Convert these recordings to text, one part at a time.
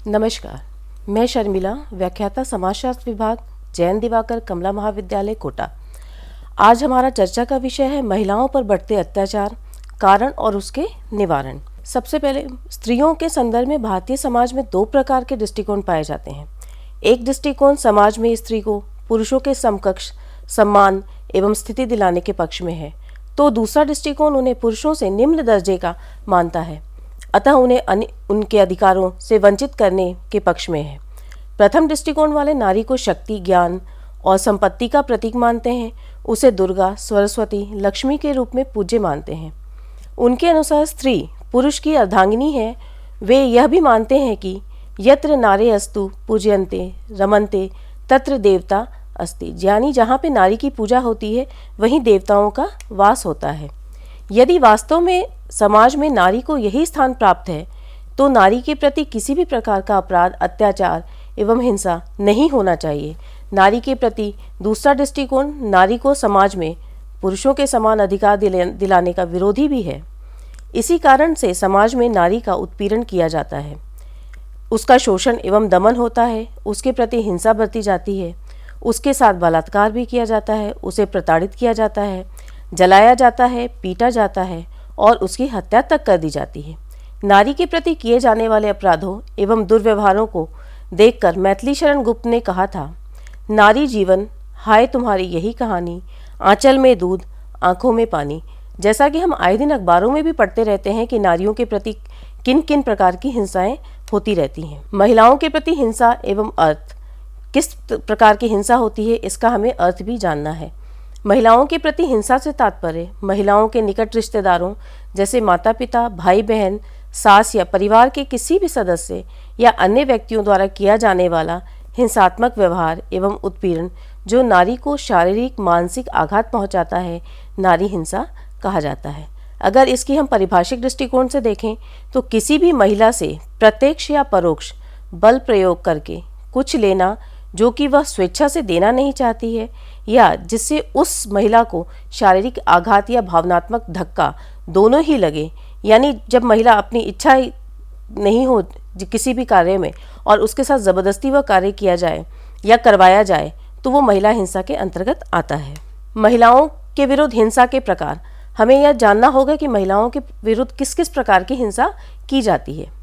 नमस्कार, मैं शर्मिला, व्याख्याता समाजशास्त्र विभाग, जैन दिवाकर कमला महाविद्यालय कोटा। आज हमारा चर्चा का विषय है महिलाओं पर बढ़ते अत्याचार, कारण और उसके निवारण। सबसे पहले स्त्रियों के संदर्भ में भारतीय समाज में दो प्रकार के दृष्टिकोण पाए जाते हैं। एक दृष्टिकोण समाज में स्त्री को पुरुषों के समकक्ष सम्मान एवं स्थिति दिलाने के पक्ष में है, तो दूसरा दृष्टिकोण उन्हें पुरुषों से निम्न दर्जे का मानता है, अतः उन्हें उनके अधिकारों से वंचित करने के पक्ष में है। प्रथम दृष्टिकोण वाले नारी को शक्ति, ज्ञान और संपत्ति का प्रतीक मानते हैं। उसे दुर्गा, सरस्वती, लक्ष्मी के रूप में पूज्य मानते हैं। उनके अनुसार स्त्री पुरुष की अर्धांगिनी है। वे यह भी मानते हैं कि यत्र नारे अस्तु पूज्यन्ते रमन्ते तत्र देवता अस्ति, यानी जहाँ पे नारी की पूजा होती है वहीं देवताओं का वास होता है। यदि वास्तव में समाज में नारी को यही स्थान प्राप्त है तो नारी के प्रति किसी भी प्रकार का अपराध, अत्याचार एवं हिंसा नहीं होना चाहिए। नारी के प्रति दूसरा दृष्टिकोण नारी को समाज में पुरुषों के समान अधिकार दिलाने का विरोधी भी है। इसी कारण से समाज में नारी का उत्पीड़न किया जाता है, उसका शोषण एवं दमन होता है, उसके प्रति हिंसा बरती जाती है, उसके साथ बलात्कार भी किया जाता है, उसे प्रताड़ित किया जाता है, जलाया जाता है, पीटा जाता है और उसकी हत्या तक कर दी जाती है। नारी के प्रति किए जाने वाले अपराधों एवं दुर्व्यवहारों को देखकर मैथिली शरण गुप्त ने कहा था, नारी जीवन हाय तुम्हारी यही कहानी, आंचल में दूध आंखों में पानी। जैसा कि हम आए दिन अखबारों में भी पढ़ते रहते हैं कि नारियों के प्रति किन किन प्रकार की हिंसाएं होती रहती हैं। महिलाओं के प्रति हिंसा एवं अर्थ, किस प्रकार की हिंसा होती है इसका हमें अर्थ भी जानना है। महिलाओं के प्रति हिंसा से तात्पर्य महिलाओं के निकट रिश्तेदारों जैसे माता पिता, भाई बहन, सास या परिवार के किसी भी सदस्य या अन्य व्यक्तियों द्वारा किया जाने वाला हिंसात्मक व्यवहार एवं उत्पीड़न जो नारी को शारीरिक मानसिक आघात पहुंचाता है, नारी हिंसा कहा जाता है। अगर इसकी हम पारिभाषिक दृष्टिकोण से देखें तो किसी भी महिला से प्रत्यक्ष या परोक्ष बल प्रयोग करके कुछ लेना जो कि वह स्वेच्छा से देना नहीं चाहती है या जिससे उस महिला को शारीरिक आघात या भावनात्मक धक्का दोनों ही लगे, यानी जब महिला अपनी इच्छा नहीं हो किसी भी कार्य में और उसके साथ ज़बरदस्ती वह कार्य किया जाए या करवाया जाए तो वो महिला हिंसा के अंतर्गत आता है। महिलाओं के विरुद्ध हिंसा के प्रकार, हमें यह जानना होगा कि महिलाओं के विरुद्ध किस किस प्रकार की हिंसा की जाती है।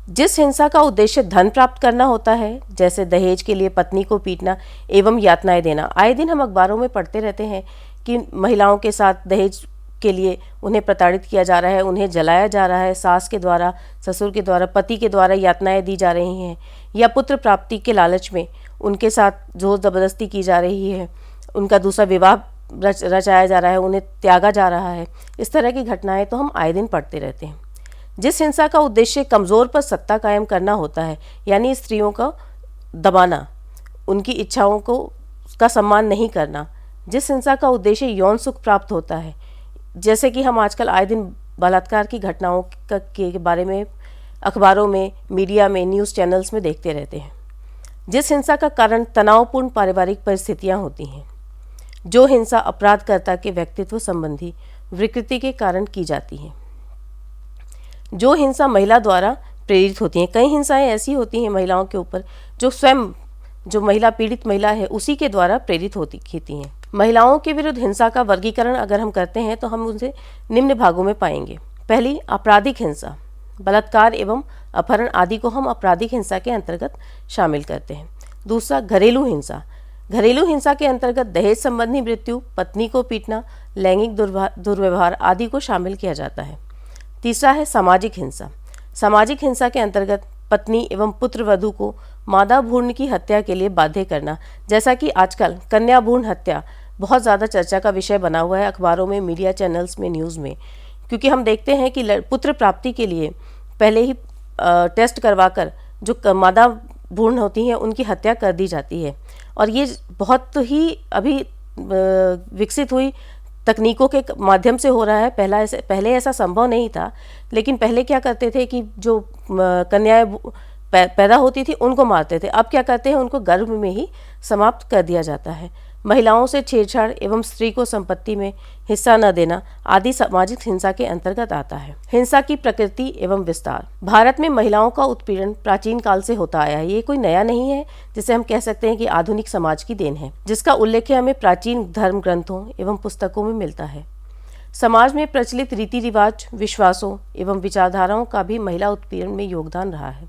जिस हिंसा का उद्देश्य धन प्राप्त करना होता है, जैसे दहेज के लिए पत्नी को पीटना एवं यातनाएं देना। आए दिन हम अखबारों में पढ़ते रहते हैं कि महिलाओं के साथ दहेज के लिए उन्हें प्रताड़ित किया जा रहा है, उन्हें जलाया जा रहा है, सास के द्वारा, ससुर के द्वारा, पति के द्वारा यातनाएं दी जा रही हैं, या पुत्र प्राप्ति के लालच में उनके साथ जोर ज़बरदस्ती की जा रही है, उनका दूसरा विवाह रचाया जा रहा है, उन्हें त्यागा जा रहा है। इस तरह की घटनाएं तो हम आए दिन पढ़ते रहते हैं। जिस हिंसा का उद्देश्य कमज़ोर पर सत्ता कायम करना होता है, यानी स्त्रियों का दबाना, उनकी इच्छाओं को का सम्मान नहीं करना। जिस हिंसा का उद्देश्य यौन सुख प्राप्त होता है, जैसे कि हम आजकल आए दिन बलात्कार की घटनाओं के बारे में अखबारों में, मीडिया में, न्यूज़ चैनल्स में देखते रहते हैं। जिस हिंसा का कारण तनावपूर्ण पारिवारिक परिस्थितियाँ होती हैं। जो हिंसा अपराधकर्ता के व्यक्तित्व संबंधी विकृति के कारण की जाती है। जो हिंसा महिला द्वारा प्रेरित होती हैं। कई हिंसाएं ऐसी होती हैं महिलाओं के ऊपर जो स्वयं जो महिला पीड़ित महिला है उसी के द्वारा प्रेरित होती हैं। महिलाओं के विरुद्ध हिंसा का वर्गीकरण अगर हम करते हैं तो हम उनसे निम्न भागों में पाएंगे। पहली, आपराधिक हिंसा, बलात्कार एवं अपहरण आदि को हम आपराधिक हिंसा के अंतर्गत शामिल करते हैं। दूसरा, घरेलू हिंसा। घरेलू हिंसा के अंतर्गत दहेज संबंधी मृत्यु, पत्नी को पीटना, लैंगिक दुर्व्यवहार आदि को शामिल किया जाता है। तीसरा है सामाजिक हिंसा। सामाजिक हिंसा के अंतर्गत पत्नी एवं पुत्र वधू को मादा भ्रूण की हत्या के लिए बाध्य करना, जैसा कि आजकल कन्या भ्रूण हत्या बहुत ज़्यादा चर्चा का विषय बना हुआ है अखबारों में, मीडिया चैनल्स में, न्यूज़ में, क्योंकि हम देखते हैं कि पुत्र प्राप्ति के लिए पहले ही टेस्ट करवाकर जो मादा भ्रूण होती हैं उनकी हत्या कर दी जाती है। और ये बहुत ही अभी विकसित हुई तकनीकों के माध्यम से हो रहा है। पहले ऐसा संभव नहीं था। लेकिन पहले क्या करते थे कि जो कन्याएं पैदा होती थी उनको मारते थे। अब क्या करते हैं, उनको गर्भ में ही समाप्त कर दिया जाता है। महिलाओं से छेड़छाड़ एवं स्त्री को संपत्ति में हिस्सा न देना आदि सामाजिक हिंसा के अंतर्गत आता है। हिंसा की प्रकृति एवं विस्तार। भारत में महिलाओं का उत्पीड़न प्राचीन काल से होता आया है। ये कोई नया नहीं है जिसे हम कह सकते हैं कि आधुनिक समाज की देन है, जिसका उल्लेख हमें प्राचीन धर्म ग्रंथों एवं पुस्तकों में मिलता है। समाज में प्रचलित रीति रिवाज, विश्वासों एवं विचारधाराओं का भी महिला उत्पीड़न में योगदान रहा है।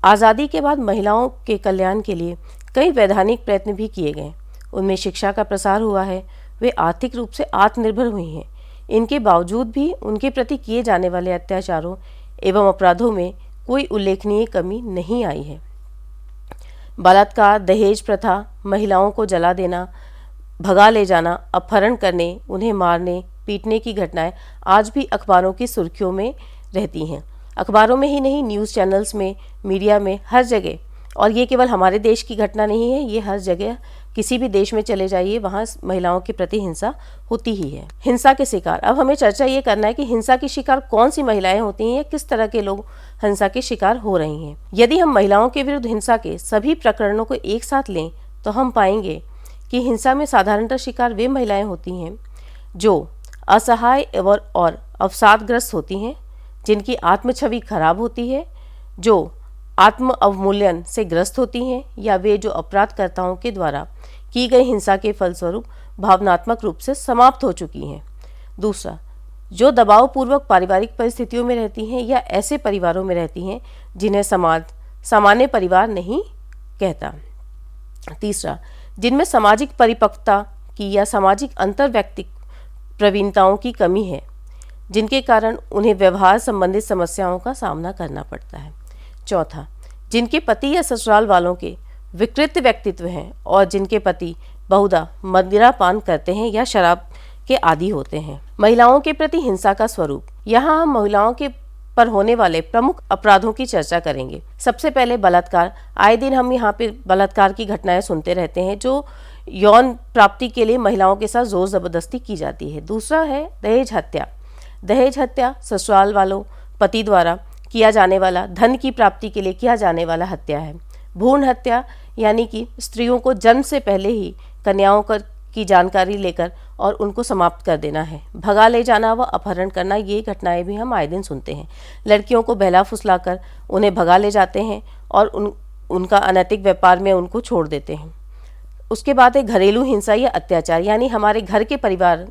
आज़ादी के बाद महिलाओं के कल्याण के लिए कई वैधानिक प्रयत्न भी किए गए। उनमें शिक्षा का प्रसार हुआ है, वे आर्थिक रूप से आत्मनिर्भर हुई हैं। इनके बावजूद भी उनके प्रति किए जाने वाले अत्याचारों एवं अपराधों में कोई उल्लेखनीय कमी नहीं आई है। बलात्कार, दहेज प्रथा, महिलाओं को जला देना, भगा ले जाना, अपहरण करने, उन्हें मारने पीटने की घटनाएं आज भी अखबारों की सुर्खियों में रहती हैं। अखबारों में ही नहीं, न्यूज़ चैनल्स में, मीडिया में, हर जगह। और ये केवल हमारे देश की घटना नहीं है, ये हर जगह, किसी भी देश में चले जाइए वहाँ महिलाओं के प्रति हिंसा होती ही है। हिंसा के शिकार। अब हमें चर्चा ये करना है कि हिंसा की शिकार कौन सी महिलाएं होती हैं या किस तरह के लोग हिंसा के शिकार हो रही हैं। यदि हम महिलाओं के विरुद्ध हिंसा के सभी प्रकरणों को एक साथ लें तो हम पाएंगे कि हिंसा में साधारणतः शिकार वे महिलाएं होती हैं जो असहाय और अवसादग्रस्त होती हैं, जिनकी आत्म छवि खराब होती है, जो आत्म अवमूल्यन से ग्रस्त होती हैं, या वे जो अपराधकर्ताओं के द्वारा की गई हिंसा के फलस्वरूप भावनात्मक रूप से समाप्त हो चुकी हैं। दूसरा, जो दबावपूर्वक पारिवारिक परिस्थितियों में रहती हैं या ऐसे परिवारों में रहती हैं जिन्हें समाज सामान्य परिवार नहीं कहता। तीसरा, जिनमें सामाजिक परिपक्वता की या सामाजिक अंतर्वैयक्तिक प्रवीणताओं की कमी है, जिनके कारण उन्हें व्यवहार संबंधित समस्याओं का सामना करना पड़ता है। चौथा, जिनके पति या ससुराल वालों के विकृत व्यक्तित्व हैं और जिनके पति बहुधा मदिरापान करते हैं या शराब के आदी होते हैं। महिलाओं के प्रति हिंसा का स्वरूप। यहाँ हम महिलाओं के पर होने वाले प्रमुख अपराधों की चर्चा करेंगे। सबसे पहले बलात्कार। आए दिन हम यहाँ पे बलात्कार की घटनाएं सुनते रहते हैं जो यौन प्राप्ति के लिए महिलाओं के साथ जोर जबरदस्ती की जाती है। दूसरा है दहेज हत्या। दहेज हत्या ससुराल वालों, पति द्वारा किया जाने वाला धन की प्राप्ति के लिए किया जाने वाला हत्या है। भ्रूण हत्या यानी कि स्त्रियों को जन्म से पहले ही कन्याओं की जानकारी लेकर और उनको समाप्त कर देना है। भगा ले जाना व अपहरण करना, ये घटनाएं भी हम आए दिन सुनते हैं। लड़कियों को बहला फुसलाकर उन्हें भगा ले जाते हैं और उनका अनैतिक व्यापार में उनको छोड़ देते हैं। उसके बाद है घरेलू हिंसा या अत्याचार, यानी हमारे घर के परिवार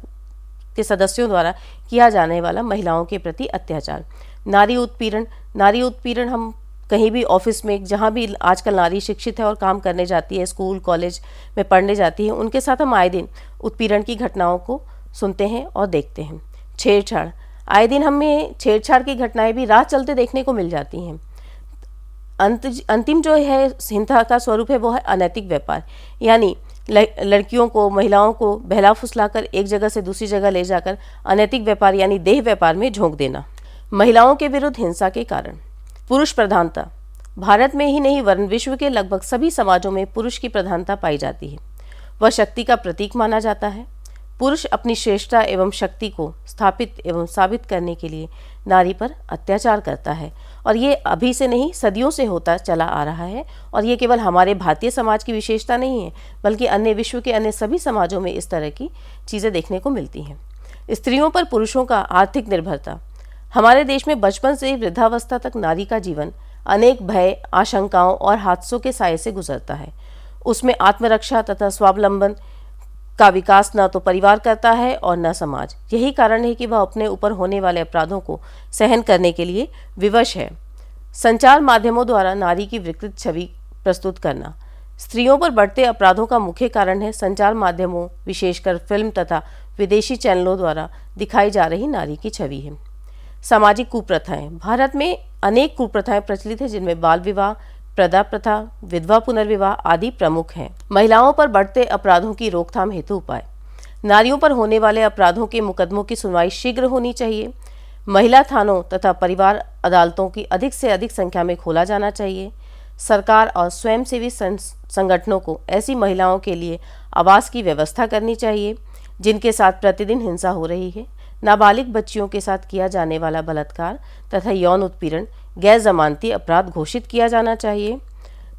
के सदस्यों द्वारा किया जाने वाला महिलाओं के प्रति अत्याचार। नारी उत्पीड़न। नारी उत्पीड़न हम कहीं भी ऑफिस में, जहाँ भी आजकल नारी शिक्षित है और काम करने जाती है, स्कूल कॉलेज में पढ़ने जाती है, उनके साथ हम आए दिन उत्पीड़न की घटनाओं को सुनते हैं और देखते हैं। छेड़छाड़। आए दिन हमें छेड़छाड़ की घटनाएं भी राह चलते देखने को मिल जाती हैं। अंतिम जो है हिंसा का स्वरूप है वो है अनैतिक व्यापार, यानी लड़कियों को, महिलाओं को बहला फुसलाकर एक जगह से दूसरी जगह ले जाकर अनैतिक व्यापार यानी देह व्यापार में झोंक देना। महिलाओं के विरुद्ध हिंसा के कारण। पुरुष प्रधानता। भारत में ही नहीं वरन विश्व के लगभग सभी समाजों में पुरुष की प्रधानता पाई जाती है। वह शक्ति का प्रतीक माना जाता है। पुरुष अपनी श्रेष्ठता एवं शक्ति को स्थापित एवं साबित करने के लिए नारी पर अत्याचार करता है, और ये अभी से नहीं, सदियों से होता चला आ रहा है। और ये केवल हमारे भारतीय समाज की विशेषता नहीं है, बल्कि अन्य विश्व के अन्य सभी समाजों में इस तरह की चीज़ें देखने को मिलती हैं। स्त्रियों पर पुरुषों का आर्थिक निर्भरता। हमारे देश में बचपन से वृद्धावस्था तक नारी का जीवन अनेक भय, आशंकाओं और हादसों के साये से गुजरता है। उसमें आत्मरक्षा तथा स्वावलंबन का विकास न तो परिवार करता है और न समाज। यही कारण है कि वह अपने ऊपर होने वाले अपराधों को सहन करने के लिए विवश है। संचार माध्यमों द्वारा नारी की विकृत छवि प्रस्तुत करना। स्त्रियों पर बढ़ते अपराधों का मुख्य कारण है संचार माध्यमों, विशेषकर फिल्म तथा विदेशी चैनलों द्वारा दिखाई जा रही नारी की छवि है। सामाजिक कुप्रथाएं। भारत में अनेक कुप्रथाएं प्रचलित हैं, जिनमें बाल विवाह, प्रदा प्रथा, विधवा पुनर्विवाह आदि प्रमुख हैं। महिलाओं पर बढ़ते अपराधों की रोकथाम हेतु उपाय। नारियों पर होने वाले अपराधों के मुकदमों की सुनवाई शीघ्र होनी चाहिए। महिला थानों तथा परिवार अदालतों की अधिक से अधिक संख्या में खोला जाना चाहिए। सरकार और स्वयंसेवी संगठनों को ऐसी महिलाओं के लिए आवास की व्यवस्था करनी चाहिए जिनके साथ प्रतिदिन हिंसा हो रही है। नाबालिग बच्चियों के साथ किया जाने वाला बलात्कार तथा यौन उत्पीड़न गैर जमानती अपराध घोषित किया जाना चाहिए।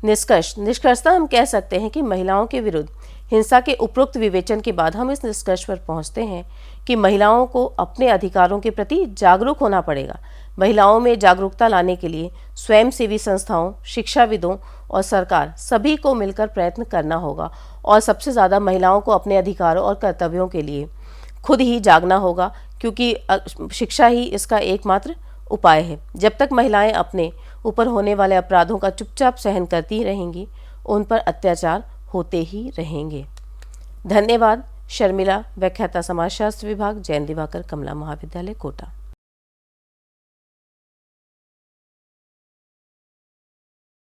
निष्कर्षतः हम कह सकते हैं कि महिलाओं के विरुद्ध हिंसा के उपरोक्त विवेचन के बाद हम इस निष्कर्ष पर पहुंचते हैं कि महिलाओं को अपने अधिकारों के प्रति जागरूक होना पड़ेगा। महिलाओं में जागरूकता लाने के लिए स्वयंसेवी संस्थाओं, शिक्षाविदों और सरकार सभी को मिलकर प्रयत्न करना होगा और सबसे ज़्यादा महिलाओं को अपने अधिकारों और कर्तव्यों के लिए खुद ही जागना होगा, क्योंकि शिक्षा ही इसका एकमात्र उपाय है। जब तक महिलाएं अपने ऊपर होने वाले अपराधों का चुपचाप सहन करती रहेंगी, उन पर अत्याचार होते ही रहेंगे। धन्यवाद। शर्मिला, व्याख्याता समाजशास्त्र विभाग, जैन दिवाकर कमला महाविद्यालय, कोटा।